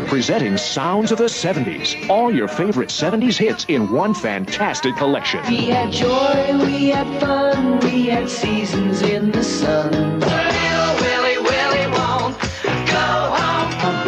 Presenting Sounds of the 70s. All your favorite 70s hits in one fantastic collection. We had joy, we had fun, we had seasons in the sun. Little Willie, Willie won't go home. Oh,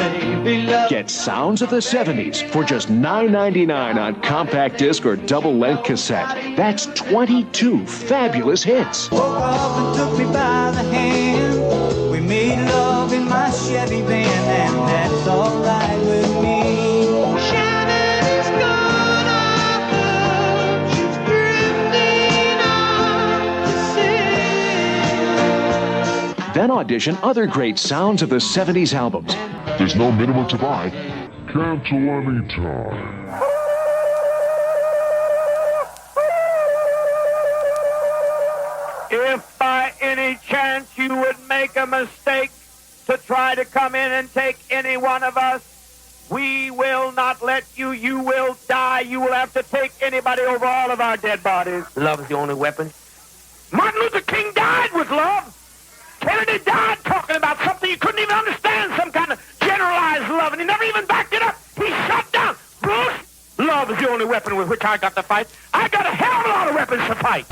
baby love. Get Sounds of the 70s for just $9.99 on compact disc or double-length cassette. That's 22 fabulous hits. Woke up and took me by the hand. We made love in my Chevy van, and that's all right with me. Shannon's gone off the, she's drifting off the sea. Then audition other great Sounds of the 70s albums. There's no minimum to buy. Cancel anytime. If by any chance you would make a mistake to try to come in and take any one of us, we will not let you. You will die. You will have to take anybody over all of our dead bodies. Love is the only weapon. Martin Luther King died with love. Kennedy died talking about something you couldn't even understand, some kind of generalized love, and he never even backed it up. He shut down. Bruce, love is the only weapon with which I got to fight. I got a hell of a lot of weapons to fight.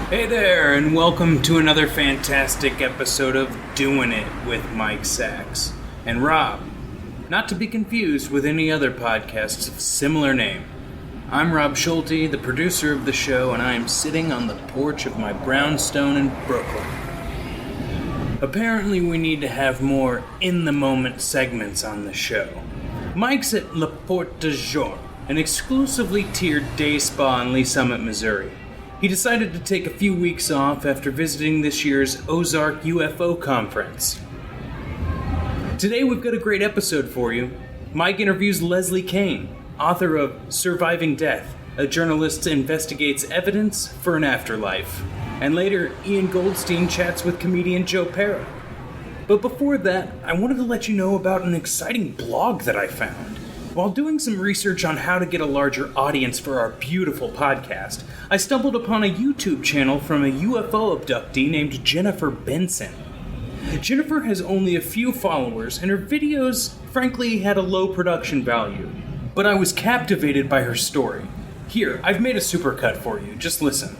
Hey there, and welcome to another fantastic episode of Doing It with Mike Sachs and Rob, not to be confused with any other podcasts of similar name. I'm Rob Schulte, the producer of the show, and I am sitting on the porch of my brownstone in Brooklyn. Apparently we need to have more in-the-moment segments on the show. Mike's at La Porte de Jour, an exclusively tiered day spa in Lee Summit, Missouri. He decided to take a few weeks off after visiting this year's Ozark UFO conference. Today we've got a great episode for you. Mike interviews Leslie Kean, author of Surviving Death, a journalist investigates evidence for an afterlife. And later, Ian Goldstein chats with comedian Joe Pera. But before that, I wanted to let you know about an exciting blog that I found. While doing some research on how to get a larger audience for our beautiful podcast, I stumbled upon a YouTube channel from a UFO abductee named Jennifer Benson. Jennifer has only a few followers, and her videos, frankly, had a low production value. But I was captivated by her story. Here, I've made a supercut for you. Just listen.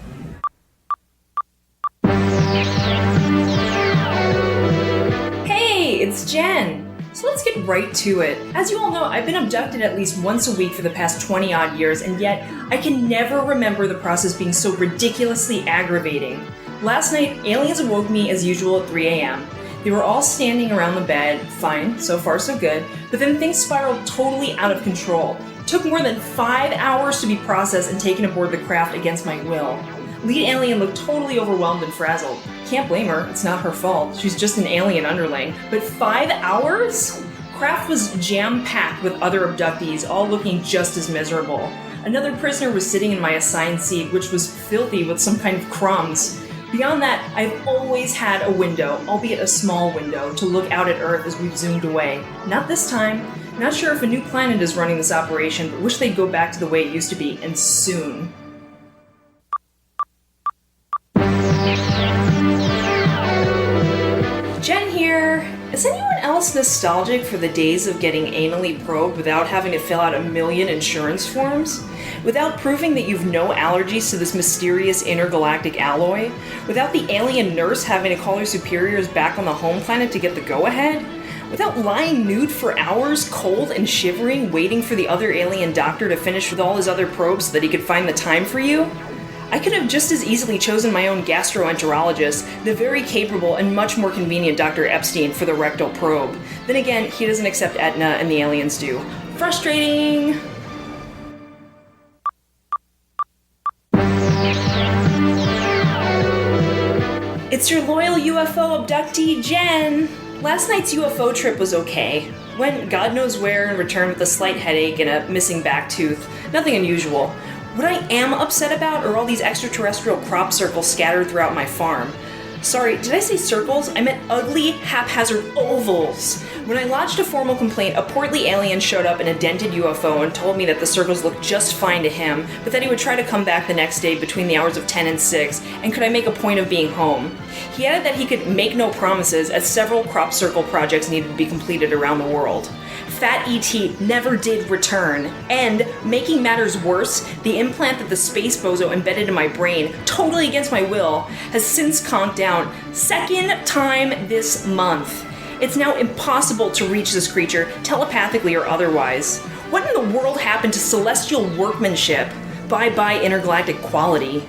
Hey, it's Jen. So let's get right to it. As you all know, I've been abducted at least once a week for the past 20 odd years, and yet I can never remember the process being so ridiculously aggravating. Last night, aliens awoke me as usual at 3 a.m. They were all standing around the bed, fine, so far so good, but then things spiraled totally out of control. It took more than 5 hours to be processed and taken aboard the craft against my will. Lead alien looked totally overwhelmed and frazzled. Can't blame her, it's not her fault. She's just an alien underling. But 5 hours? Craft was jam-packed with other abductees, all looking just as miserable. Another prisoner was sitting in my assigned seat, which was filthy with some kind of crumbs. Beyond that, I've always had a window, albeit a small window, to look out at Earth as we've zoomed away. Not this time. Not sure if a new planet is running this operation, but wish they'd go back to the way it used to be, and soon. Jen here. Is anyone else nostalgic for the days of getting anally probed without having to fill out a million insurance forms? Without proving that you've no allergies to this mysterious intergalactic alloy? Without the alien nurse having to call her superiors back on the home planet to get the go-ahead? Without lying nude for hours, cold and shivering, waiting for the other alien doctor to finish with all his other probes so that he could find the time for you? I could have just as easily chosen my own gastroenterologist, the very capable and much more convenient Dr. Epstein, for the rectal probe. Then again, he doesn't accept Aetna and the aliens do. Frustrating! It's your loyal UFO abductee, Jen! Last night's UFO trip was okay. Went God knows where and returned with a slight headache and a missing back tooth. Nothing unusual. What I am upset about are all these extraterrestrial crop circles scattered throughout my farm. Sorry, did I say circles? I meant ugly, haphazard ovals. When I lodged a formal complaint, a portly alien showed up in a dented UFO and told me that the circles looked just fine to him, but that he would try to come back the next day between the hours of 10 and 6, and could I make a point of being home. He added that he could make no promises, as several crop circle projects needed to be completed around the world. Fat ET never did return, and, making matters worse, the implant that the space bozo embedded in my brain, totally against my will, has since conked down, second time this month. It's now impossible to reach this creature, telepathically or otherwise. What in the world happened to celestial workmanship? Bye-bye intergalactic quality.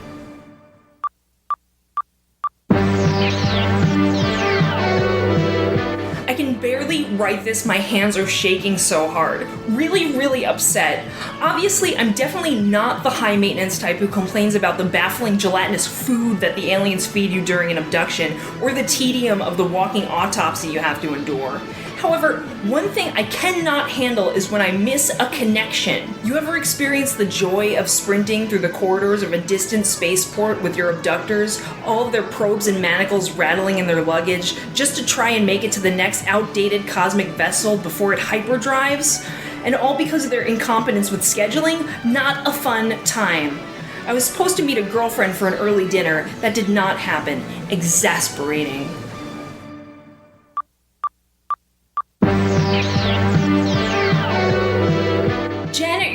I can barely write this, my hands are shaking so hard. Really, really upset. Obviously, I'm definitely not the high-maintenance type who complains about the baffling gelatinous food that the aliens feed you during an abduction, or the tedium of the walking autopsy you have to endure. However, one thing I cannot handle is when I miss a connection. You ever experience the joy of sprinting through the corridors of a distant spaceport with your abductors, all of their probes and manacles rattling in their luggage, just to try and make it to the next outdated cosmic vessel before it hyperdrives? And all because of their incompetence with scheduling? Not a fun time. I was supposed to meet a girlfriend for an early dinner. That did not happen. Exasperating.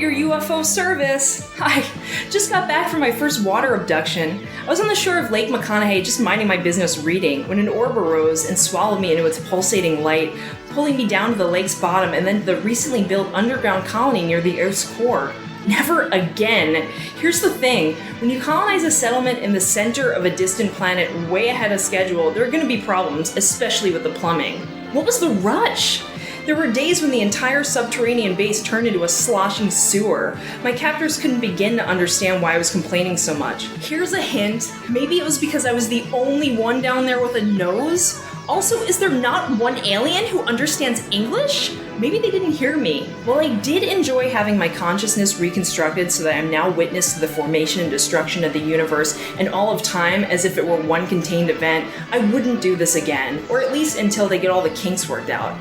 UFO service. I just got back from my first water abduction. I was on the shore of Lake McConaughey just minding my business reading when an orb arose and swallowed me into its pulsating light, pulling me down to the lake's bottom and then to the recently built underground colony near the Earth's core. Never again. Here's the thing. When you colonize a settlement in the center of a distant planet way ahead of schedule, there are going to be problems, especially with the plumbing. What was the rush? There were days when the entire subterranean base turned into a sloshing sewer. My captors couldn't begin to understand why I was complaining so much. Here's a hint. Maybe it was because I was the only one down there with a nose? Also, is there not one alien who understands English? Maybe they didn't hear me. While I did enjoy having my consciousness reconstructed so that I'm now witness to the formation and destruction of the universe and all of time as if it were one contained event, I wouldn't do this again, or at least until they get all the kinks worked out.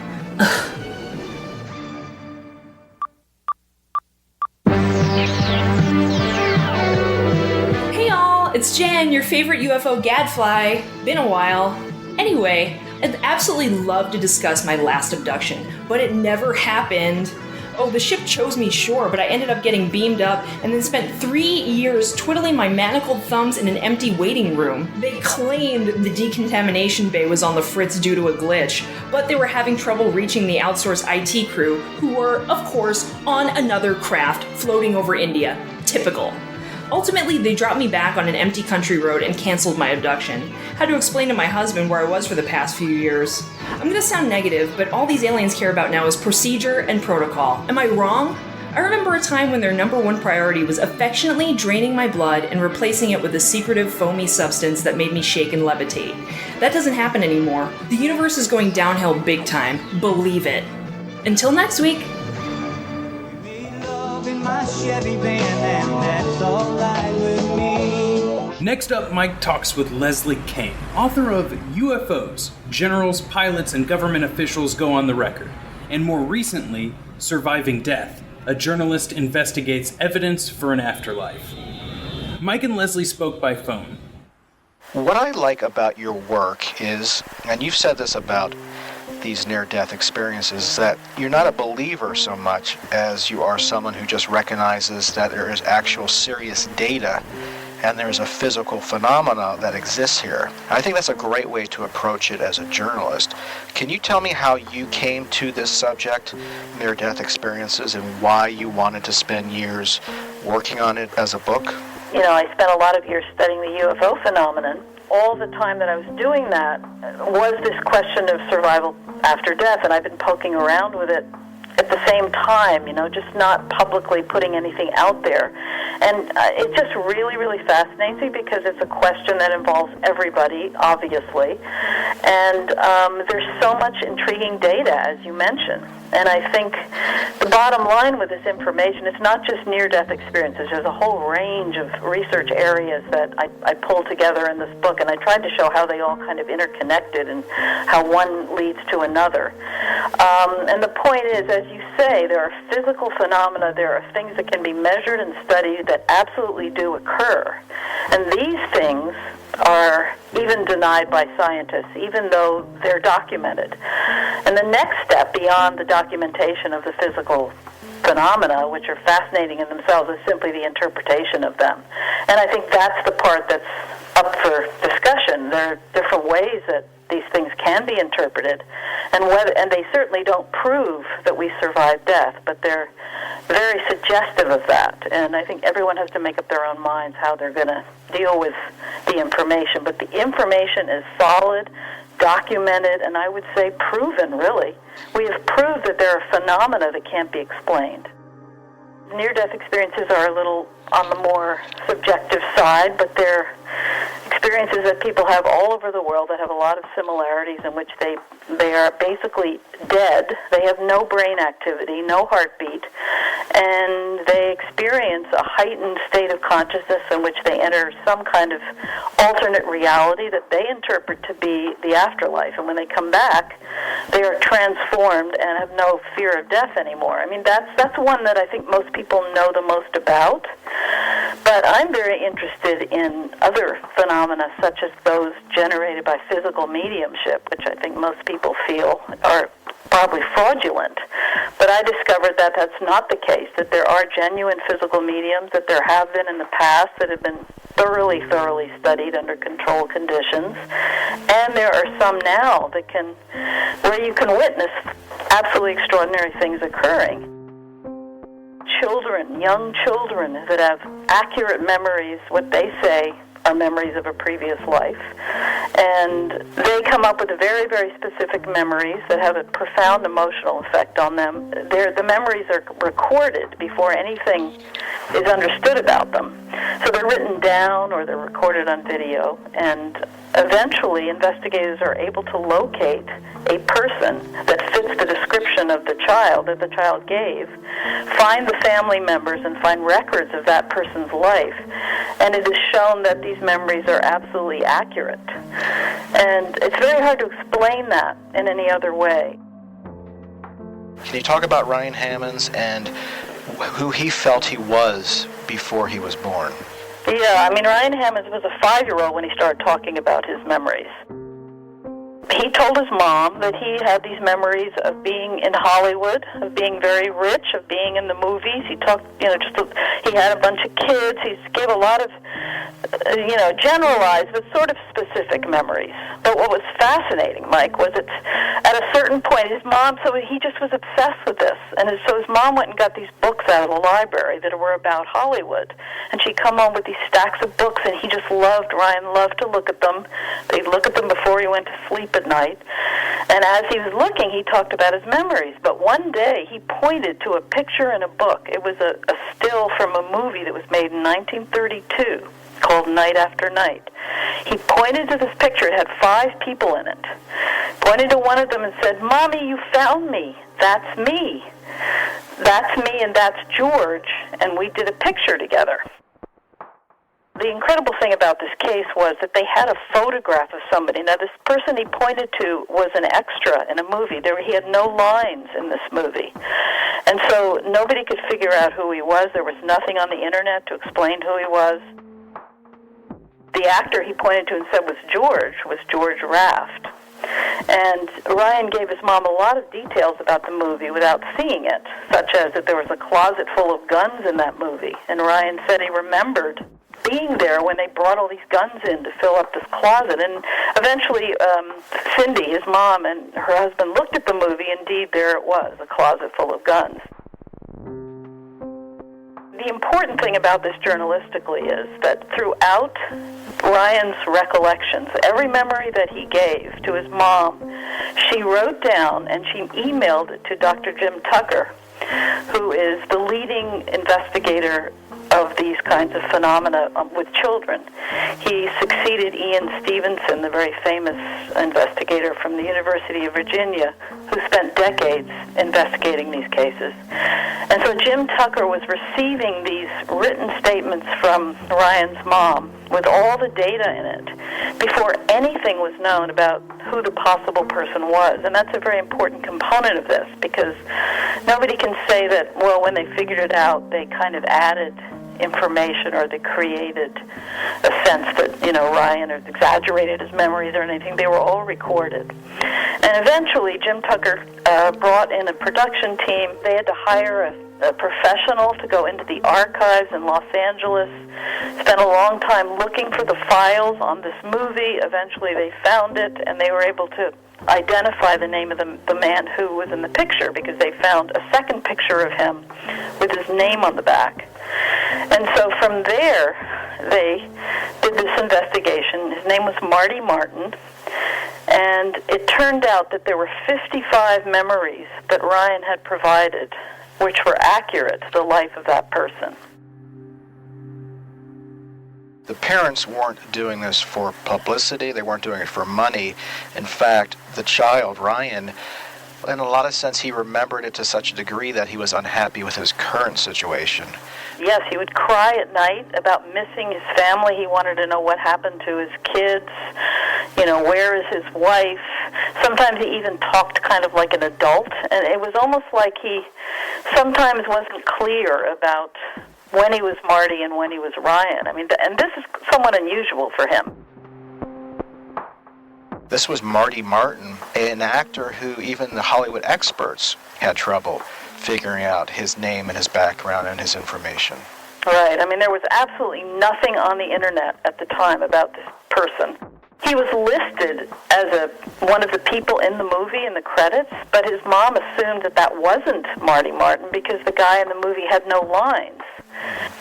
Hey all, it's Jen, your favorite UFO gadfly. Been a while. Anyway, I'd absolutely love to discuss my last abduction, but it never happened. Oh, the ship chose me, sure, but I ended up getting beamed up and then spent 3 years twiddling my manacled thumbs in an empty waiting room. They claimed the decontamination bay was on the fritz due to a glitch, but they were having trouble reaching the outsourced IT crew, who were, of course, on another craft floating over India. Typical. Ultimately, they dropped me back on an empty country road and canceled my abduction. Had to explain to my husband where I was for the past few years. I'm gonna sound negative, but all these aliens care about now is procedure and protocol. Am I wrong? I remember a time when their number one priority was affectionately draining my blood and replacing it with a secretive, foamy substance that made me shake and levitate. That doesn't happen anymore. The universe is going downhill big time. Believe it. Until next week. My Chevy van, and that's all right with me. Next up, Mike talks with Leslie Kean, author of UFOs, Generals, Pilots, and Government Officials Go on the Record, and more recently, Surviving Death, a journalist investigates evidence for an afterlife. Mike and Leslie spoke by phone. What I like about your work is, and you've said this about these near-death experiences, that you're not a believer so much as you are someone who just recognizes that there is actual serious data and there's a physical phenomena that exists here. I think that's a great way to approach it as a journalist. Can you tell me how you came to this subject, near-death experiences, and why you wanted to spend years working on it as a book? You know, I spent a lot of years studying the UFO phenomenon. All the time that I was doing that was this question of survival after death, and I've been poking around with it. At at the same time, just not publicly putting anything out there. And it just really, really fascinates me because it's a question that involves everybody, obviously. And there's so much intriguing data, as you mentioned. And I think the bottom line with this information, it's not just near-death experiences. There's a whole range of research areas that I pulled together in this book, and I tried to show how they all kind of interconnected and how one leads to another. And the point is, as you say, there are physical phenomena, there are things that can be measured and studied that absolutely do occur. And these things are even denied by scientists, even though they're documented. And the next step beyond the documentation of the physical phenomena, which are fascinating in themselves, is simply the interpretation of them. And I think that's the part that's up for discussion. There are different ways that these things can be interpreted, and they certainly don't prove that we survive death, but they're very suggestive of that. And I think everyone has to make up their own minds how they're going to deal with the information. But the information is solid, documented, and I would say proven, really. We have proved that there are phenomena that can't be explained. Near-death experiences are a little on the more subjective side, but they're experiences that people have all over the world that have a lot of similarities, in which they are basically dead. They have no brain activity, no heartbeat, and they experience a heightened state of consciousness in which they enter some kind of alternate reality that they interpret to be the afterlife. And when they come back, they are transformed and have no fear of death anymore. I mean, that's one that I think most people know the most about. But I'm very interested in other phenomena, such as those generated by physical mediumship, which I think most people feel are probably fraudulent. But I discovered that that's not the case, that there are genuine physical mediums, that there have been in the past that have been thoroughly studied under controlled conditions. And there are some now that where you can witness absolutely extraordinary things occurring. Children, young children that have accurate memories, what they say are memories of a previous life. And they come up with very, very specific memories that have a profound emotional effect on them. The memories are recorded before anything is understood about them. So they're written down or they're recorded on video. And eventually investigators are able to locate a person that fits the description of the child that the child gave, find the family members and find records of that person's life. And it is shown that these memories are absolutely accurate. And it's very hard to explain that in any other way. Can you talk about Ryan Hammonds and who he felt he was before he was born? Yeah, I mean, Ryan Hammonds was a 5-year-old when he started talking about his memories. He told his mom that he had these memories of being in Hollywood, of being very rich, of being in the movies. He talked, he had a bunch of kids. He gave a lot of, generalized but sort of specific memories. But what was fascinating, Mike, was at a certain point, his mom, so he just was obsessed with this. And so his mom went and got these books out of the library that were about Hollywood. And she'd come home with these stacks of books, and Ryan loved to look at them. They'd look at them before he went to sleep at night. And as he was looking, he talked about his memories. But one day, he pointed to a picture in a book. It was a still from a movie that was made in 1932 called Night After Night. He pointed to this picture. It had 5 people in it. Pointed to one of them and said, "Mommy, you found me. That's me. That's me and that's George." And we did a picture together. The incredible thing about this case was that they had a photograph of somebody. Now, this person he pointed to was an extra in a movie. He had no lines in this movie. And so nobody could figure out who he was. There was nothing on the internet to explain who he was. The actor he pointed to and said was George Raft. And Ryan gave his mom a lot of details about the movie without seeing it, such as that there was a closet full of guns in that movie. And Ryan said he remembered being there when they brought all these guns in to fill up this closet. And eventually Cindy, his mom, and her husband looked at the movie. Indeed, there it was, a closet full of guns. the important thing about this journalistically is that throughout Ryan's recollections, every memory that he gave to his mom, she wrote down and she emailed it to Dr. Jim Tucker, who is the leading investigator of these kinds of phenomena with children. He succeeded Ian Stevenson, the very famous investigator from the University of Virginia, who spent decades investigating these cases. And so Jim Tucker was receiving these written statements from Ryan's mom with all the data in it before anything was known about who the possible person was. And that's a very important component of this, because nobody can say that, well, when they figured it out, they kind of added information or they created a sense that, Ryan or exaggerated his memories or anything. They were all recorded. And eventually, Jim Tucker brought in a production team. They had to hire a professional to go into the archives in Los Angeles, spent a long time looking for the files on this movie. Eventually they found it, and they were able to identify the name of the man who was in the picture, because they found a second picture of him with his name on the back. And so from there, they did this investigation. His name was Marty Martin, and it turned out that there were 55 memories that Ryan had provided which were accurate to the life of that person. The parents weren't doing this for publicity. They weren't doing it for money. In fact, the child, Ryan, in a lot of sense, he remembered it to such a degree that he was unhappy with his current situation. Yes, he would cry at night about missing his family. He wanted to know what happened to his kids. Where is his wife? Sometimes he even talked kind of like an adult. And it was almost like he sometimes wasn't clear about when he was Marty and when he was Ryan. And this is somewhat unusual for him. This was Marty Martin, an actor who even the Hollywood experts had trouble figuring out his name and his background and his information. Right. There was absolutely nothing on the internet at the time about this person. He was listed as one of the people in the movie in the credits, but his mom assumed that wasn't Marty Martin because the guy in the movie had no lines.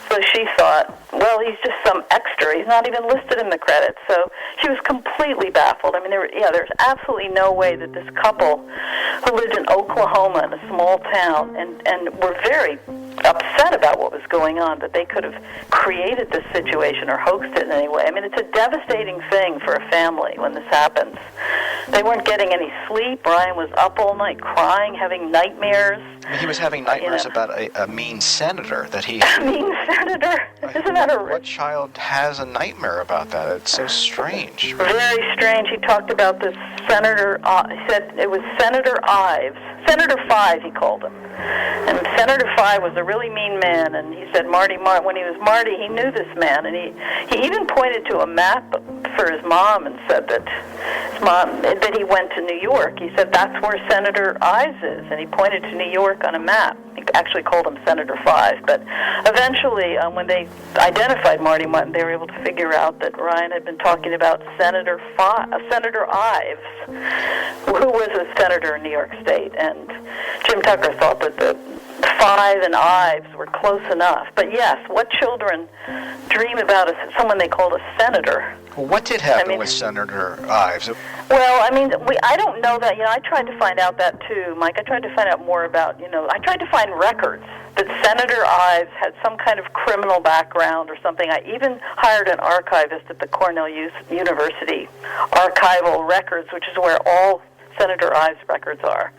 So she thought, well, he's just some extra. He's not even listed in the credits. So she was completely baffled. There's absolutely no way that this couple who lived in Oklahoma in a small town and were very upset about what was going on, that they could have created this situation or hoaxed it in any way. It's a devastating thing for a family when this happens. They weren't getting any sleep. Brian was up all night crying, having nightmares. He was having nightmares about a mean senator that he... A mean senator? Isn't that a... What child has a nightmare about that? It's so strange. Very strange. He talked about this senator... he said it was Senator Ives. Senator Five, he called him. And Senator Five was a really mean man, and he said when he was Marty, he knew this man, and he even pointed to a map for his mom and said that he went to New York. He said that's where Senator Ives is, and he pointed to New York on a map. He actually called him Senator Five, but eventually, when they identified Marty Martin, they were able to figure out that Ryan had been talking about Senator Ives, who was a senator in New York State, and Jim Tucker thought that the Five and Ives were close enough. But yes, what children dream about someone they called a senator? Well, what did happen with Senator Ives? Well, I don't know that. I tried to find out that too, Mike. I tried to find out more about, I tried to find records that Senator Ives had some kind of criminal background or something. I even hired an archivist at the Cornell University Archival Records, which is where all Senator Ives' records are.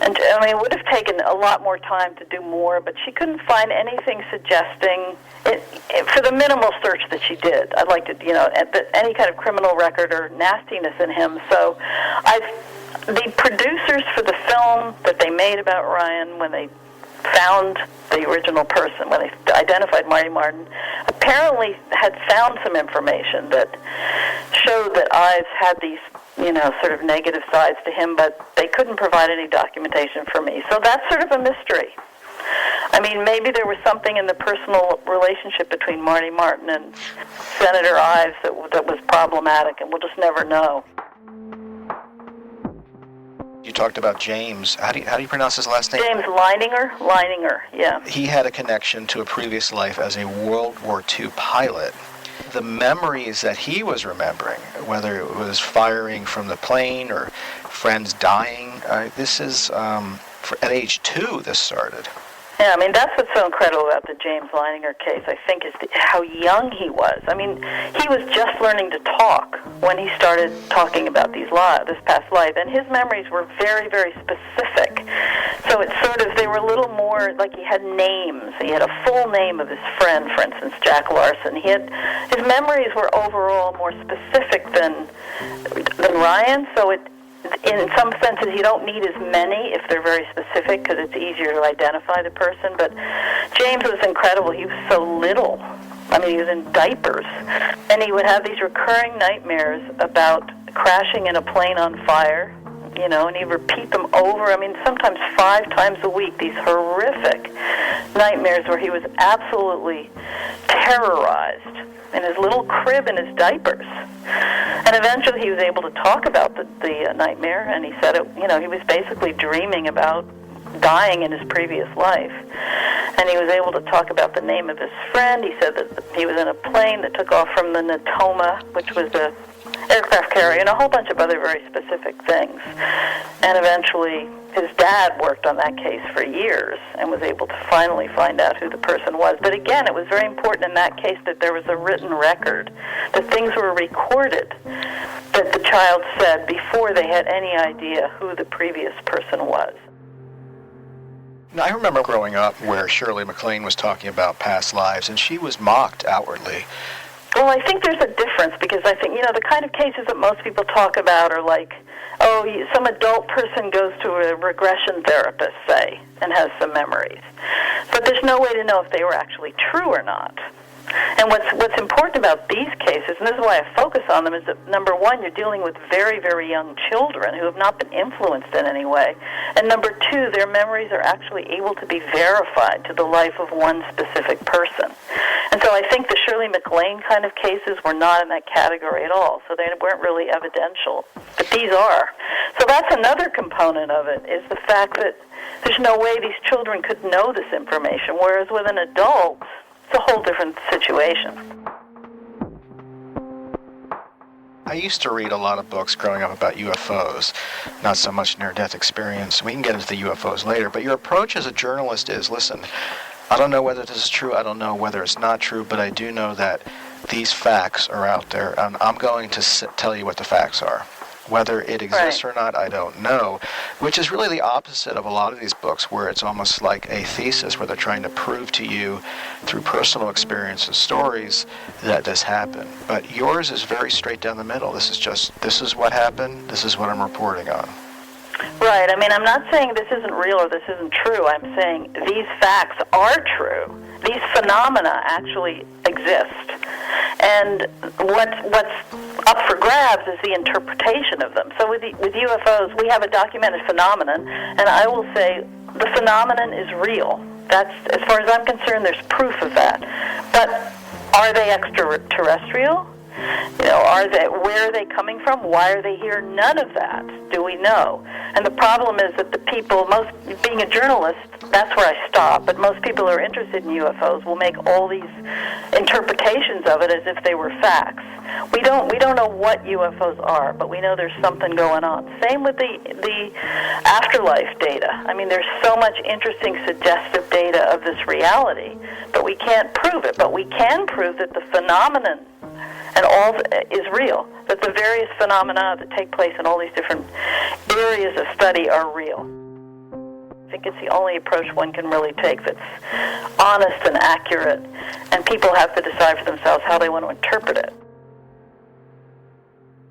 And it would have taken a lot more time to do more, but she couldn't find anything suggesting it for the minimal search that she did. I'd like to, any kind of criminal record or nastiness in him. So the producers for the film that they made about Ryan, when they found the original person, when they identified Marty Martin, apparently had found some information that showed that Ives had these sort of negative sides to him, but they couldn't provide any documentation for me. So that's sort of a mystery. Maybe there was something in the personal relationship between Marty Martin and Senator Ives that was problematic, and we'll just never know. You talked about James. How do you pronounce his last name? James Leininger, yeah. He had a connection to a previous life as a World War II pilot. The memories that he was remembering, whether it was firing from the plane or friends dying, this is, at age 2 this started. Yeah, I mean, that's what's so incredible about the James Leininger case, I think, is how young he was. I mean, he was just learning to talk when he started talking about this past life, and his memories were very, very specific. So it's sort of, they were a little more like he had names. He had a full name of his friend, for instance, Jack Larson. His memories were overall more specific than Ryan, so in some senses, you don't need as many if they're very specific because it's easier to identify the person. But James was incredible. He was so little. I mean, he was in diapers. And he would have these recurring nightmares about crashing in a plane on fire, and he'd repeat them over. I mean, sometimes 5 times a week, these horrific nightmares where he was absolutely terrorized in his little crib in his diapers. And eventually he was able to talk about the nightmare, and he said he was basically dreaming about dying in his previous life. And he was able to talk about the name of his friend. He said that he was in a plane that took off from the Natoma, which was the aircraft carrier, and a whole bunch of other very specific things. And eventually his dad worked on that case for years and was able to finally find out who the person was. But again, it was very important in that case that there was a written record, that things were recorded, that the child said before they had any idea who the previous person was. Now, I remember growing up where Shirley MacLaine was talking about past lives, and she was mocked outwardly. Well, I think there's a difference because I think, the kind of cases that most people talk about are like, some adult person goes to a regression therapist, say, and has some memories. But there's no way to know if they were actually true or not. And what's important about these cases, and this is why I focus on them, is that, number one, you're dealing with very, very young children who have not been influenced in any way. And number two, their memories are actually able to be verified to the life of one specific person. And so I think the Shirley MacLaine kind of cases were not in that category at all, so they weren't really evidential. But these are. So that's another component of it, is the fact that there's no way these children could know this information, whereas with an adult, it's a whole different situation. I used to read a lot of books growing up about UFOs, not so much near-death experience. We can get into the UFOs later, but your approach as a journalist is, listen, I don't know whether this is true, I don't know whether it's not true, but I do know that these facts are out there, and I'm going to tell you what the facts are. Whether it exists or not, I don't know, which is really the opposite of a lot of these books where it's almost like a thesis where they're trying to prove to you through personal experience and stories that this happened. But yours is very straight down the middle. This is what happened, this is what I'm reporting on. Right. I mean, I'm not saying this isn't real or this isn't true. I'm saying these facts are true. These phenomena actually exist. And what's up for grabs is the interpretation of them. So with UFOs, we have a documented phenomenon, and I will say the phenomenon is real. That's, as far as I'm concerned, there's proof of that. But are they extraterrestrial? Where are they coming from? Why are they here? None of that do we know. And the problem is that the people, being a journalist, that's where I stop, but most people who are interested in UFOs will make all these interpretations of it as if they were facts. We don't know what UFOs are, but we know there's something going on. Same with the afterlife data. I mean, there's so much interesting suggestive data of this reality, but we can't prove it. But we can prove that the phenomenon and all is real, that the various phenomena that take place in all these different areas of study are real. I think it's the only approach one can really take that's honest and accurate, and people have to decide for themselves how they want to interpret it.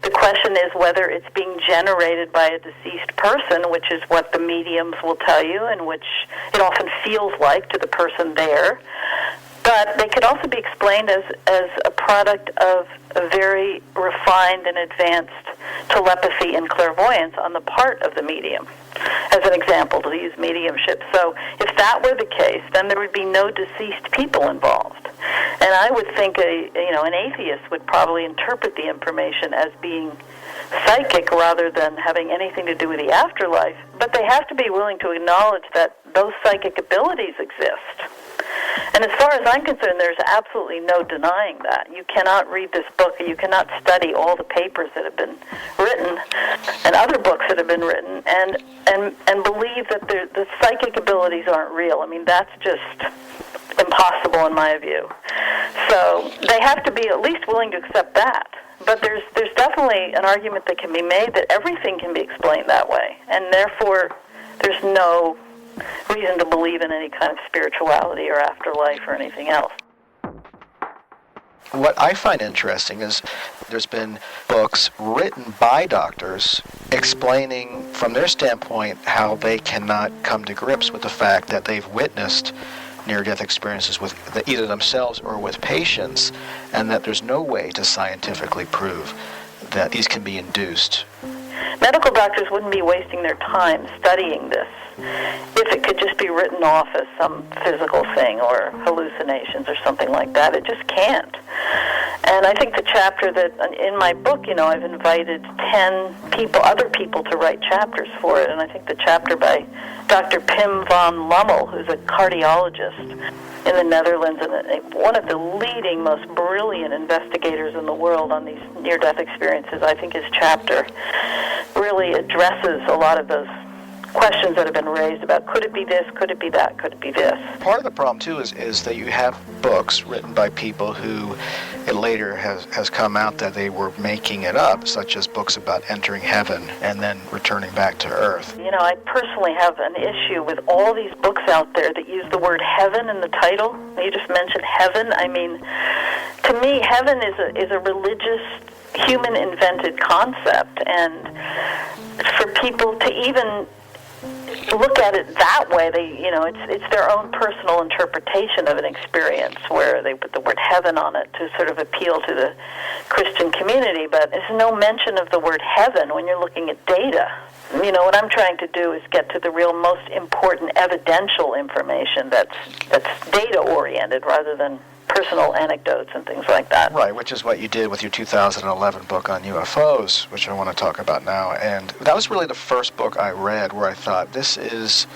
The question is whether it's being generated by a deceased person, which is what the mediums will tell you, and which it often feels like to the person there. But they could also be explained as a product of a very refined and advanced telepathy and clairvoyance on the part of the medium, as an example, to use mediumship. So if that were the case, then there would be no deceased people involved. And I would think an atheist would probably interpret the information as being psychic rather than having anything to do with the afterlife. But they have to be willing to acknowledge that those psychic abilities exist. And as far as I'm concerned, there's absolutely no denying that. You cannot read this book, you cannot study all the papers that have been written and other books that have been written and believe that the psychic abilities aren't real. I mean, that's just impossible in my view. So they have to be at least willing to accept that. But there's definitely an argument that can be made that everything can be explained that way, and therefore there's no reason to believe in any kind of spirituality or afterlife or anything else. What I find interesting is there's been books written by doctors explaining from their standpoint how they cannot come to grips with the fact that they've witnessed near-death experiences with either themselves or with patients, and that there's no way to scientifically prove that these can be induced. Medical doctors wouldn't be wasting their time studying this if it could just be written off as some physical thing or hallucinations or something like that. It just can't. And I think the chapter that, in my book, I've invited 10 people, other people to write chapters for it, and I think the chapter by Dr. Pim van Lommel, who's a cardiologist in the Netherlands and one of the leading, most brilliant investigators in the world on these near-death experiences, I think his chapter really addresses a lot of those questions that have been raised about could it be this, could it be that, could it be this. Part of the problem, too, is that you have books written by people who it later has come out that they were making it up, such as books about entering heaven and then returning back to earth. I personally have an issue with all these books out there that use the word heaven in the title. You just mentioned heaven. I mean, to me, heaven is a religious, human-invented concept, and for people to even look at it that way, it's their own personal interpretation of an experience where they put the word heaven on it to sort of appeal to the Christian community, but there's no mention of the word heaven when you're looking at data. What I'm trying to do is get to the real most important evidential information that's data-oriented rather than personal anecdotes and things like that. Right, which is what you did with your 2011 book on UFOs, which I want to talk about now. And that was really the first book I read where I thought, this is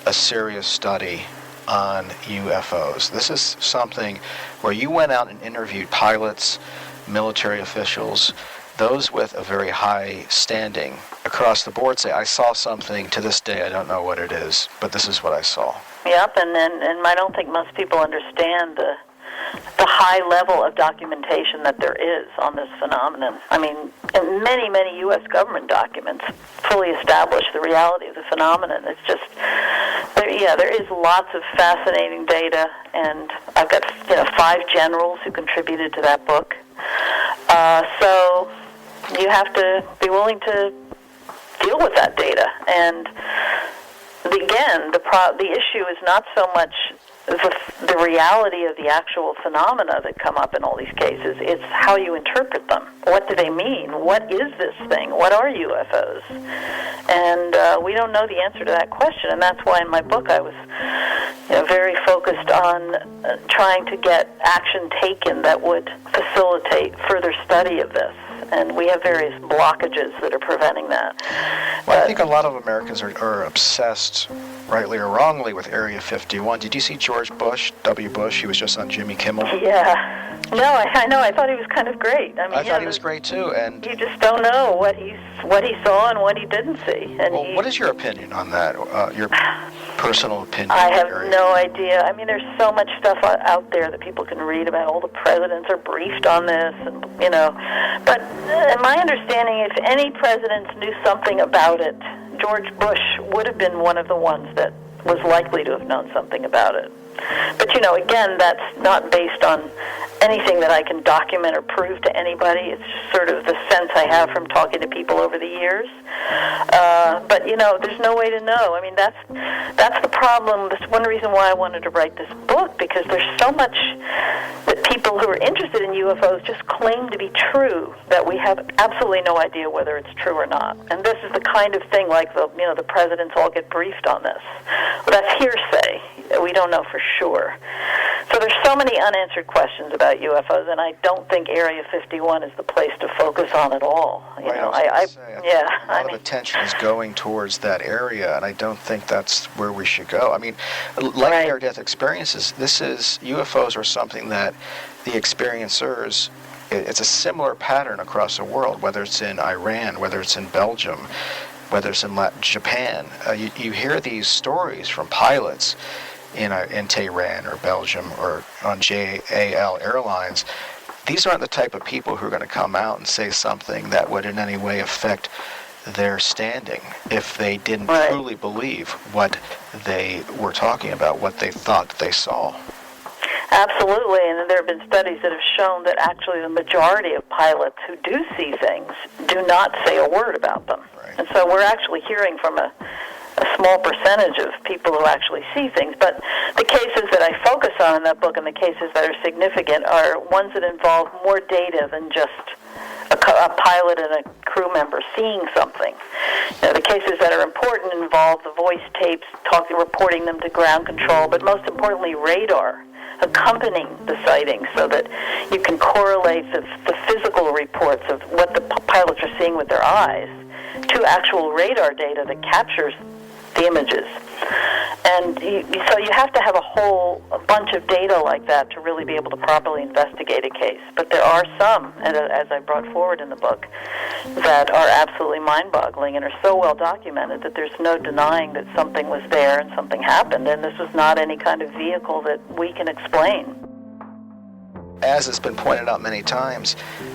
a serious study on UFOs. This is something where you went out and interviewed pilots, military officials, those with a very high standing across the board say, I saw something, to this day I don't know what it is, but this is what I saw. Yep, and I don't think most people understand the high level of documentation that there is on this phenomenon. I mean, many, many U.S. government documents fully establish the reality of the phenomenon. It's just, there is lots of fascinating data, and I've got 5 generals who contributed to that book. So you have to be willing to deal with that data. And again, the issue is not so much the reality of the actual phenomena that come up in all these cases. It's how you interpret them. What do they mean? What is this thing? What are UFOs? And we don't know the answer to that question, and that's why in my book I was very focused on trying to get action taken that would facilitate further study of this. And we have various blockages that are preventing that. Well, I think a lot of Americans are obsessed, rightly or wrongly, with Area 51. Did you see George Bush, W. Bush? He was just on Jimmy Kimmel. Yeah. No, I know. I thought he was kind of great. I thought he was great, too. And you just don't know what he saw and what he didn't see. And what is your opinion on that, your personal opinion? I have no idea. I mean, there's so much stuff out there that people can read about. All the presidents are briefed on this, and But in my understanding, if any presidents knew something about it, George Bush would have been one of the ones that was likely to have known something about it. But, again, that's not based on anything that I can document or prove to anybody. It's just sort of the sense I have from talking to people over the years. But, there's no way to know. I mean, that's the problem. That's one reason why I wanted to write this book, because there's so much that people who are interested in UFOs just claim to be true that we have absolutely no idea whether it's true or not. And this is the kind of thing like the presidents all get briefed on this. Well, that's hearsay. We don't know for sure. So there's so many unanswered questions about UFOs, and I don't think Area 51 is the place to focus on at all. A lot of mean, attention is going towards that area, and I don't think that's where we should go. I mean, like near-death experiences, UFOs are something that the experiencers, it's a similar pattern across the world, whether it's in Iran, whether it's in Belgium, whether it's in Japan. You hear these stories from pilots in Tehran or Belgium or on JAL Airlines. These aren't the type of people who are going to come out and say something that would in any way affect their standing if they didn't truly believe what they were talking about, what they thought they saw. Absolutely, and there have been studies that have shown that actually the majority of pilots who do see things do not say a word about them. Right. And so we're actually hearing from a small percentage of people who actually see things. But the cases that I focus on in that book and the cases that are significant are ones that involve more data than just a pilot and a crew member seeing something. The cases that are important involve the voice tapes, reporting them to ground control, but most importantly, radar accompanying the sighting so that you can correlate the physical reports of what the pilots are seeing with their eyes to actual radar data that captures the images. And so you have to have a bunch of data like that to really be able to properly investigate a case. But there are some, as I brought forward in the book, that are absolutely mind-boggling and are so well documented that there's no denying that something was there and something happened, and this was not any kind of vehicle that we can explain. As has been pointed out many times,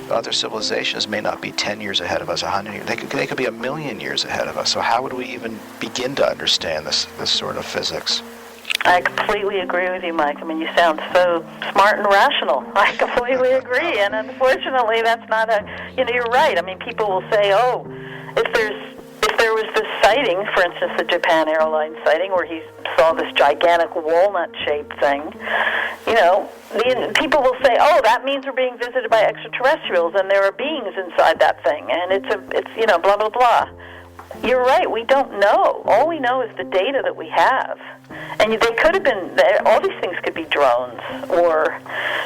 other civilizations may not be 10 years ahead of us, 100 years. They could be 1,000,000 years ahead of us. So how would we even begin to understand this sort of physics? I completely agree with you, Mike. I mean, you sound so smart and rational. I completely agree. And unfortunately, that's not you're right. I mean, people will say, oh, if there was this sighting, for instance, the Japan Airlines sighting, where he saw this gigantic walnut-shaped thing, people will say, oh, that means we're being visited by extraterrestrials, and there are beings inside that thing, and it's blah, blah, blah. You're right, we don't know. All we know is the data that we have. And they could have been, all these things could be drones, or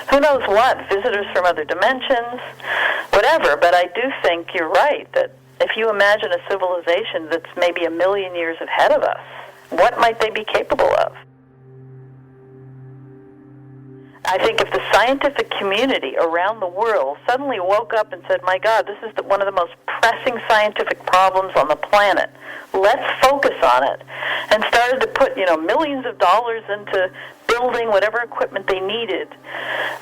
who knows what, visitors from other dimensions, whatever. But I do think you're right, that if you imagine a civilization that's maybe 1,000,000 years ahead of us, what might they be capable of? I think if the scientific community around the world suddenly woke up and said, my God, this is one of the most pressing scientific problems on the planet, let's focus on it, and started to put millions of dollars into building whatever equipment they needed,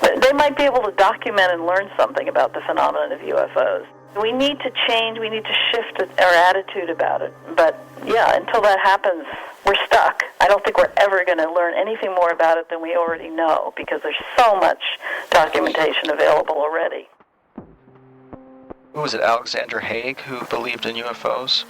they might be able to document and learn something about the phenomenon of UFOs. We need to change, we need to shift our attitude about it. But, until that happens, we're stuck. I don't think we're ever going to learn anything more about it than we already know, because there's so much documentation available already. Who was it, Alexander Haig, who believed in UFOs?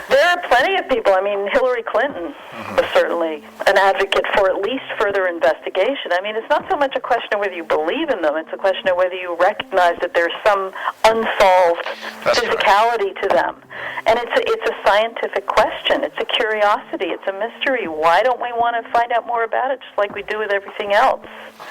There are plenty of people. I mean, Hillary Clinton was certainly an advocate for at least further investigation. I mean, it's not so much a question of whether you believe in them, it's a question of whether you recognize that there's some unsolved physicality to them. And it's a scientific question. It's a curiosity. It's a mystery. Why don't we want to find out more about it, just like we do with everything else?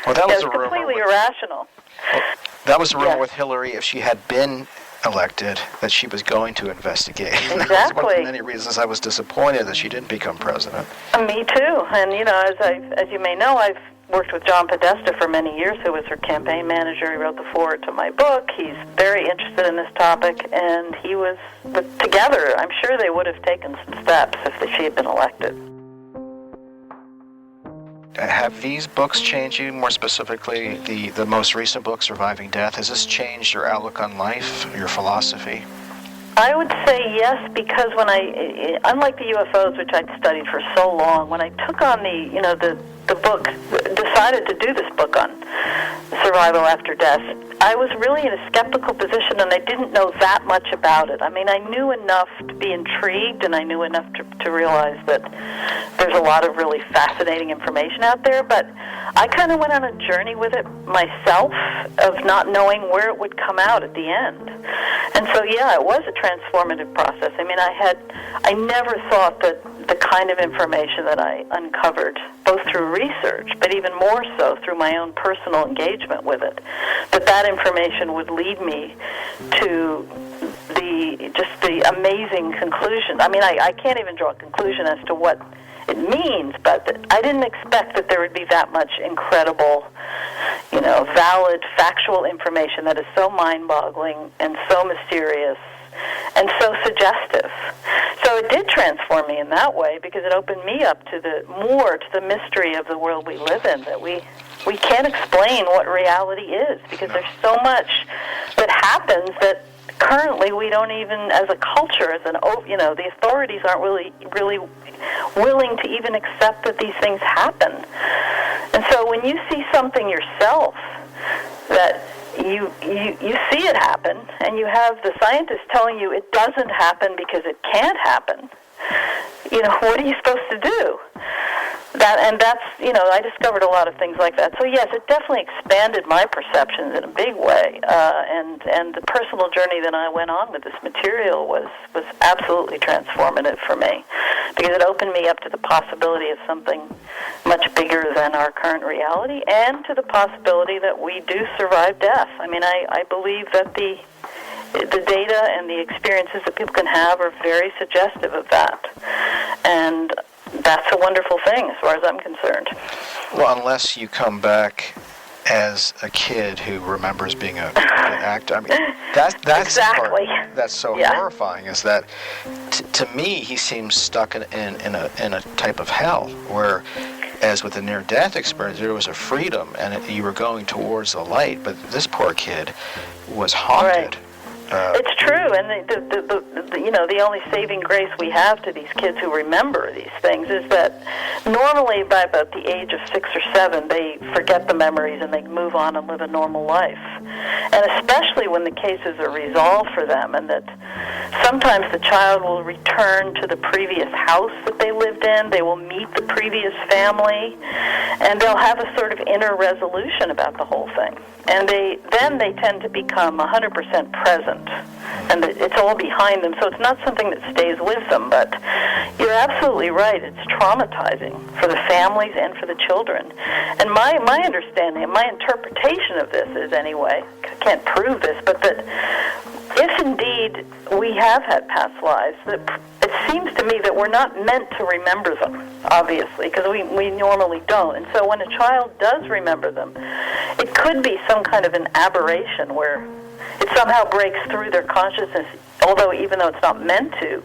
Well, that was it's completely irrational. Well, that was the rumor with Hillary. If she had been elected, that she was going to investigate. Exactly. That was one of the many reasons I was disappointed that she didn't become president. Me too. And as you may know, I've worked with John Podesta for many years, who was her campaign manager. He wrote the foreword to my book. He's very interested in this topic, and he was together. I'm sure they would have taken some steps if she had been elected. Have these books changed you, more specifically the most recent book, Surviving Death? Has this changed your outlook on life, your philosophy? I would say yes, because when unlike the UFOs, which I'd studied for so long, when I took on the book, decided to do this book on survival after death, I was really in a skeptical position, and I didn't know that much about it. I mean, I knew enough to be intrigued, and I knew enough to realize that there's a lot of really fascinating information out there, but I kind of went on a journey with it myself of not knowing where it would come out at the end. And so, it was a transformative process. I mean, I never thought that the kind of information that I uncovered, both through research, but even more so through my own personal engagement with it, that information would lead me to the amazing conclusion. I mean, I can't even draw a conclusion as to what it means, but I didn't expect that there would be that much incredible, valid, factual information that is so mind-boggling and so mysterious and so suggestive. So it did transform me in that way, because it opened me up to the mystery of the world we live in, that we can't explain what reality is, because there's so much that happens that currently we don't even, as a culture, the authorities aren't really willing to even accept that these things happen. And so when you see something yourself that you see it happen, and you have the scientists telling you it doesn't happen because it can't happen, what are you supposed to do? I discovered a lot of things like that. So yes, it definitely expanded my perceptions in a big way, and the personal journey that I went on with this material was absolutely transformative for me, because it opened me up to the possibility of something much bigger than our current reality, and to the possibility that we do survive death. I mean, I believe that the data and the experiences that people can have are very suggestive of that, and that's a wonderful thing as far as I'm concerned. Well, unless you come back as a kid who remembers being an actor. I mean, that's exactly. That's so horrifying. Is that to me he seems stuck in a type of hell where, as with the near-death experience, there was a freedom and you were going towards the light. But this poor kid was haunted. Right. It's true, and the only saving grace we have to these kids who remember these things is that normally by about the age of 6 or 7, they forget the memories and they move on and live a normal life. And especially when the cases are resolved for them, and that sometimes the child will return to the previous house that they lived in, they will meet the previous family, and they'll have a sort of inner resolution about the whole thing. And then they tend to become 100% present. And it's all behind them, so it's not something that stays with them. But you're absolutely right. It's traumatizing for the families and for the children. And my understanding, my interpretation of this is, anyway, I can't prove this, but that if indeed we have had past lives, that it seems to me that we're not meant to remember them, obviously, because we normally don't. And so when a child does remember them, it could be some kind of an aberration where it somehow breaks through their consciousness, even though it's not meant to.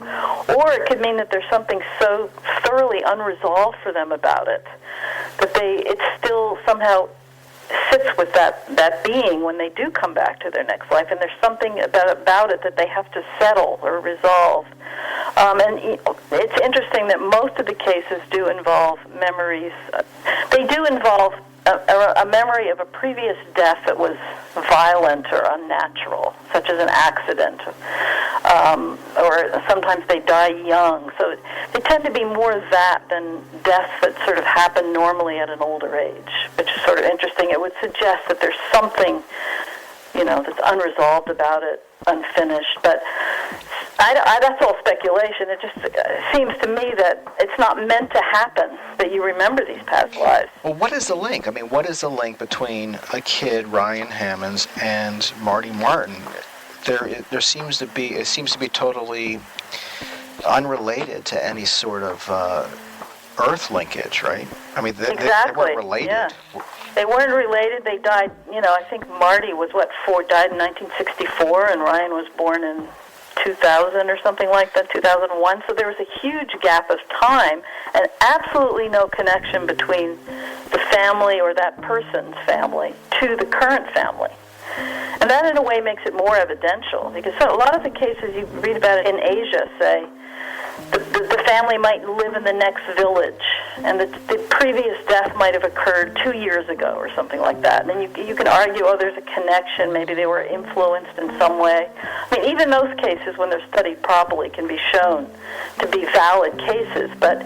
Or it could mean that there's something so thoroughly unresolved for them about it that it still somehow sits with that being when they do come back to their next life, and there's something about it that they have to settle or resolve. And it's interesting that most of the cases do involve memories. They do involve a memory of a previous death that was violent or unnatural, such as an accident, or sometimes they die young. So they tend to be more of that than deaths that sort of happen normally at an older age, which is sort of interesting. It would suggest that there's something, that's unresolved about it, unfinished. But that's all speculation. It just seems to me that it's not meant to happen, that you remember these past lives. Well, what is the link? I mean, what is the link between a kid, Ryan Hammonds, and Marty Martin? There seems to be, it seems to be totally unrelated to any sort of Earth linkage, right? I mean, they weren't related. Yeah. They weren't related. They died, I think Marty was, died in 1964, and Ryan was born in 2000 or something like that, 2001. So there was a huge gap of time and absolutely no connection between the family or that person's family to the current family. And that, in a way, makes it more evidential, because a lot of the cases you read about it in Asia, say, the family might live in the next village, and the previous death might have occurred 2 years ago or something like that. And then you can argue, there's a connection, maybe they were influenced in some way. I mean, even those cases, when they're studied properly, can be shown to be valid cases. But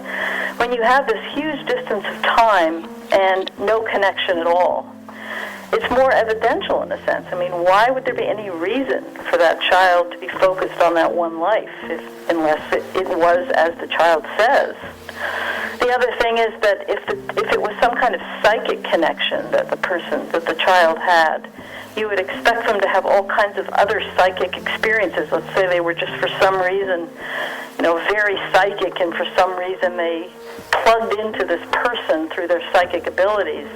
when you have this huge distance of time and no connection at all, it's more evidential in a sense. I mean, why would there be any reason for that child to be focused on that one life unless it was as the child says? The other thing is that if it was some kind of psychic connection that the child had, you would expect them to have all kinds of other psychic experiences. Let's say they were just for some reason, very psychic, and for some reason they plugged into this person through their psychic abilities.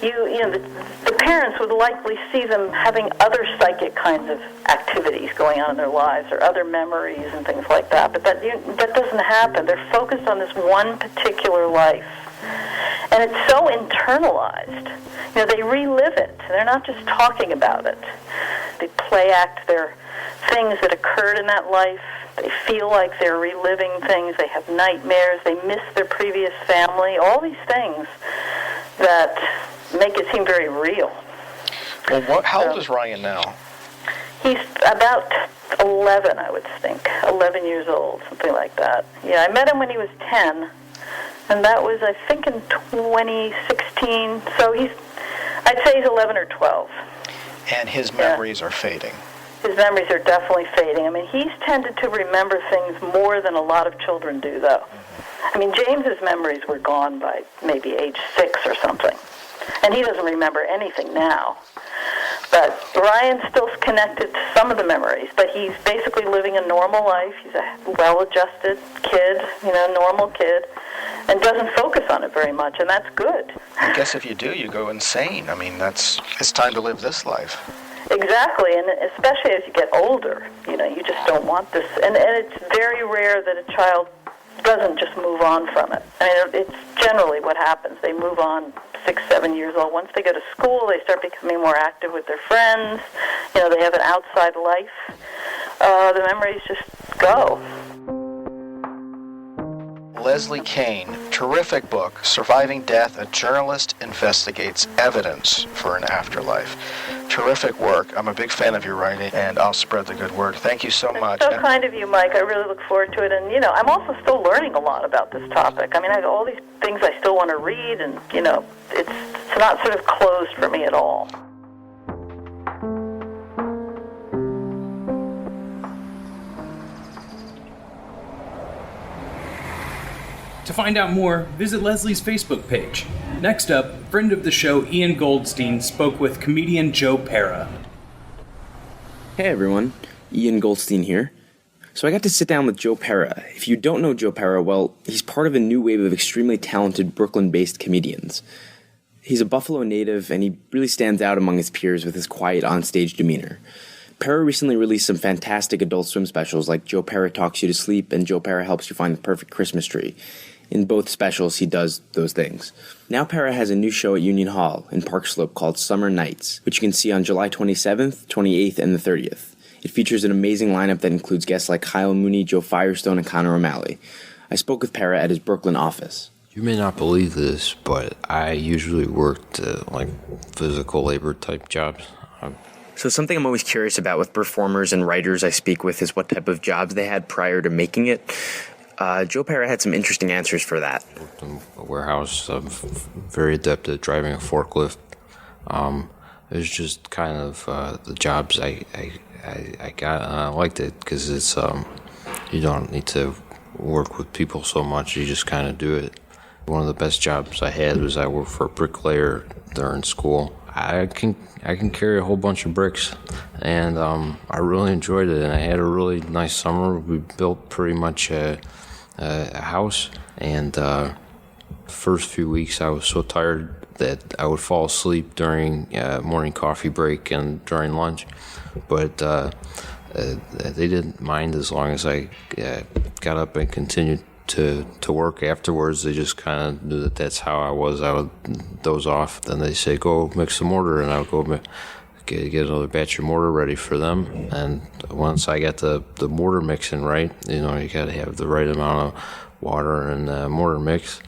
The parents would likely see them having other psychic kinds of activities going on in their lives, or other memories and things like that. But that doesn't happen. They're focused on this one particular life. And it's so internalized. They relive it. They're not just talking about it. They play act their things that occurred in that life. They feel like they're reliving things. They have nightmares. They miss their previous family. All these things that make it seem very real. Well, how old is Ryan now? He's about 11, I would think. 11 years old, something like that. Yeah, I met him when he was 10. And that was, I think, in 2016. So I'd say he's 11 or 12. And his memories are fading. His memories are definitely fading. I mean, he's tended to remember things more than a lot of children do, though. I mean, James's memories were gone by maybe age 6 or something. And he doesn't remember anything now. But Ryan's still connected to some of the memories, but he's basically living a normal life. He's a well-adjusted kid, normal kid, and doesn't focus on it very much, and that's good. I guess if you do, you go insane. I mean, it's time to live this life. Exactly, and especially as you get older, you just don't want this. And it's very rare that a child doesn't just move on from it. I mean, it's generally what happens. They move on 6, 7 years old. Once they go to school, they start becoming more active with their friends. They have an outside life. The memories just go. Leslie Kean, terrific book, Surviving Death, a Journalist Investigates Evidence for an Afterlife. Terrific work. I'm a big fan of your writing, and I'll spread the good word. Thank you so much. So kind of you, Mike. I really look forward to it. And, I'm also still learning a lot about this topic. I mean, I have all these things I still want to read, and, it's not sort of closed for me at all. To find out more, visit Leslie's Facebook page. Next up, friend of the show Ian Goldstein spoke with comedian Joe Pera. Hey everyone, Ian Goldstein here. So I got to sit down with Joe Pera. If you don't know Joe Pera, well, he's part of a new wave of extremely talented Brooklyn-based comedians. He's a Buffalo native, and he really stands out among his peers with his quiet onstage demeanor. Pera recently released some fantastic Adult Swim specials like Joe Pera Talks You to Sleep and Joe Pera Helps You Find the Perfect Christmas Tree. In both specials, he does those things. Now Pera has a new show at Union Hall in Park Slope called Summer Nights, which you can see on July 27th, 28th, and the 30th. It features an amazing lineup that includes guests like Kyle Mooney, Joe Firestone, and Connor O'Malley. I spoke with Pera at his Brooklyn office. You may not believe this, but I usually worked physical labor type jobs. So something I'm always curious about with performers and writers I speak with is what type of jobs they had prior to making it. Joe Pera had some interesting answers for that. I worked in a warehouse. I'm very adept at driving a forklift. It was just kind of the jobs I got, and I liked it because it's you don't need to work with people so much. You just kind of do it. One of the best jobs I had was I worked for a bricklayer during school. I can carry a whole bunch of bricks, and I really enjoyed it. And I had a really nice summer. We built pretty much a house, and the first few weeks I was so tired that I would fall asleep during morning coffee break and during lunch. But they didn't mind as long as I got up and continued to work afterwards. They just kind of knew that that's how I was. I would doze off. Then they say, go mix the mortar, and I would go get another batch of mortar ready for them. And once I got the mortar mixing right, you got to have the right amount of water and mortar mix.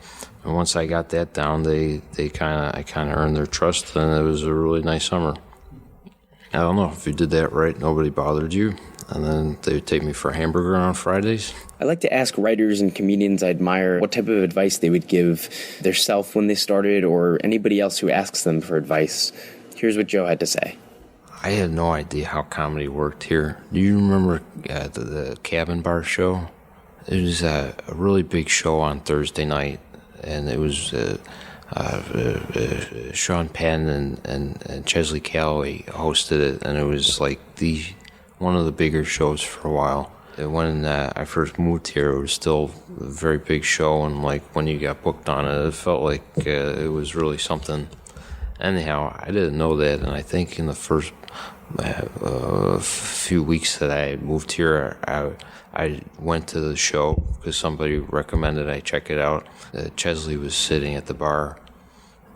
And once I got that down, I kind of earned their trust, and it was a really nice summer. I don't know, if you did that right, nobody bothered you. And then they would take me for a hamburger on Fridays. I like to ask writers and comedians I admire what type of advice they would give their self when they started, or anybody else who asks them for advice Here's what Joe had to say. I had no idea how comedy worked here. Do you remember the Cabin Bar show? It was a really big show on Thursday night, and it was Sean Penn and Chesley Calloway hosted it, and it was like one of the bigger shows for a while. When I first moved here, it was still a very big show, and like when you got booked on it, it felt like it was really something. Anyhow, I didn't know that, and I think in the first few weeks that I moved here, I went to the show because somebody recommended I check it out. Chesley was sitting at the bar,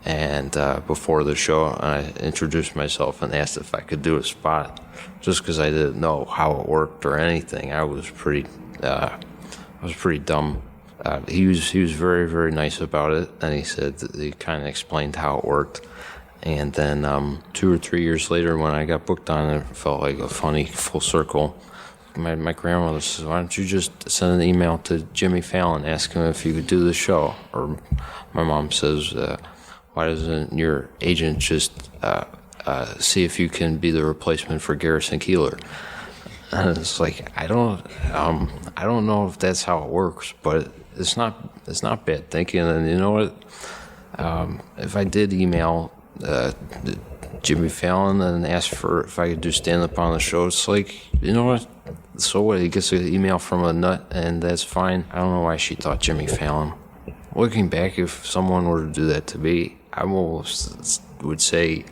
and before the show, I introduced myself and asked if I could do a spot, just because I didn't know how it worked or anything. I was pretty dumb. He was very, very nice about it, and he said that he kind of explained how it worked. And then 2 or 3 years later, when I got booked on it, it felt like a funny full circle. My grandmother says, "Why don't you just send an email to Jimmy Fallon, ask him if you could do the show?" Or my mom says, "Why doesn't your agent just see if you can be the replacement for Garrison Keillor?" And it's like, I don't know if that's how it works, but it's not bad thinking. And you know what? If I did email Jimmy Fallon and ask for if I could do stand-up on the show, it's like, you know what? So what? He gets an email from a nut, and that's fine. I don't know why she thought Jimmy Fallon. Looking back, if someone were to do that to me, I almost would say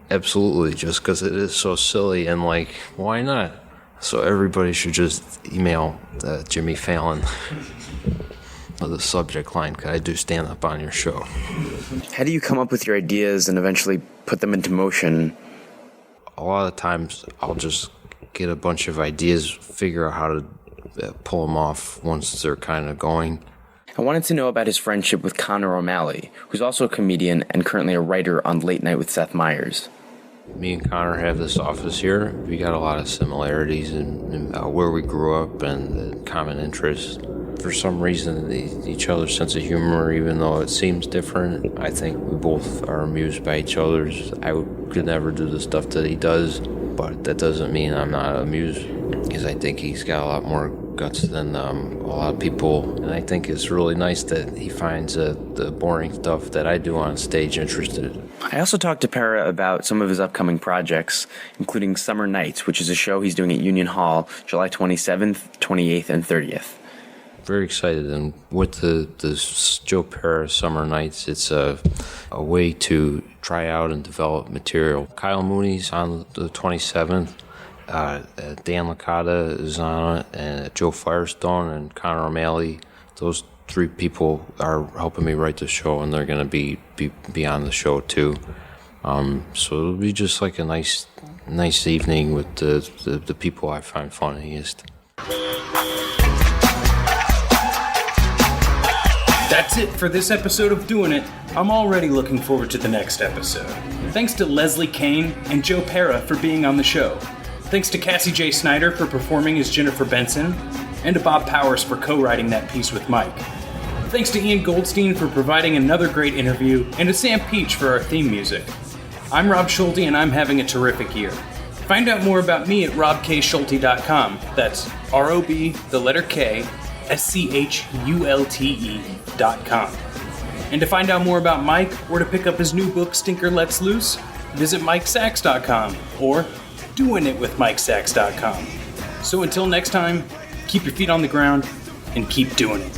absolutely, just because it is so silly, and like, why not? So everybody should just email Jimmy Fallon with the subject line, "Could I do stand-up on your show?" How do you come up with your ideas and eventually put them into motion? A lot of times I'll just get a bunch of ideas, figure out how to pull them off once they're kind of going. I wanted to know about his friendship with Connor O'Malley, who's also a comedian and currently a writer on Late Night with Seth Meyers. Me and Connor have this office here. We got a lot of similarities in where we grew up and the common interests. For some reason, each other's sense of humor, even though it seems different, I think we both are amused by each other's. I could never do the stuff that he does, but that doesn't mean I'm not amused, because I think he's got a lot more guts than a lot of people, and I think it's really nice that he finds the boring stuff that I do on stage interested. I also talked to Pera about some of his upcoming projects, including Summer Nights, which is a show he's doing at Union Hall, July 27th, 28th, and 30th. Very excited, and with the Joe Pera Summer Nights, it's a way to try out and develop material. Kyle Mooney's on the 27th, Dan Licata is on it, and Joe Firestone and Connor O'Malley. Those 3 people are helping me write the show, and they're going to be on the show too. So it'll be just like a nice evening with the people I find funniest. That's it for this episode of Doing It. I'm already looking forward to the next episode. Thanks to Leslie Kean and Joe Pera for being on the show. Thanks to Cassie J. Snyder for performing as Jennifer Benson, and to Bob Powers for co-writing that piece with Mike. Thanks to Ian Goldstein for providing another great interview, and to Sam Peach for our theme music. I'm Rob Schulte, and I'm having a terrific year. Find out more about me at robkschulte.com. That's R-O-B, the letter K, SCHULTE.com. And to find out more about Mike, or to pick up his new book, Stinker Lets Loose, visit MikeSachs.com or doingitwithmikesachs.com. So until next time, keep your feet on the ground and keep doing it.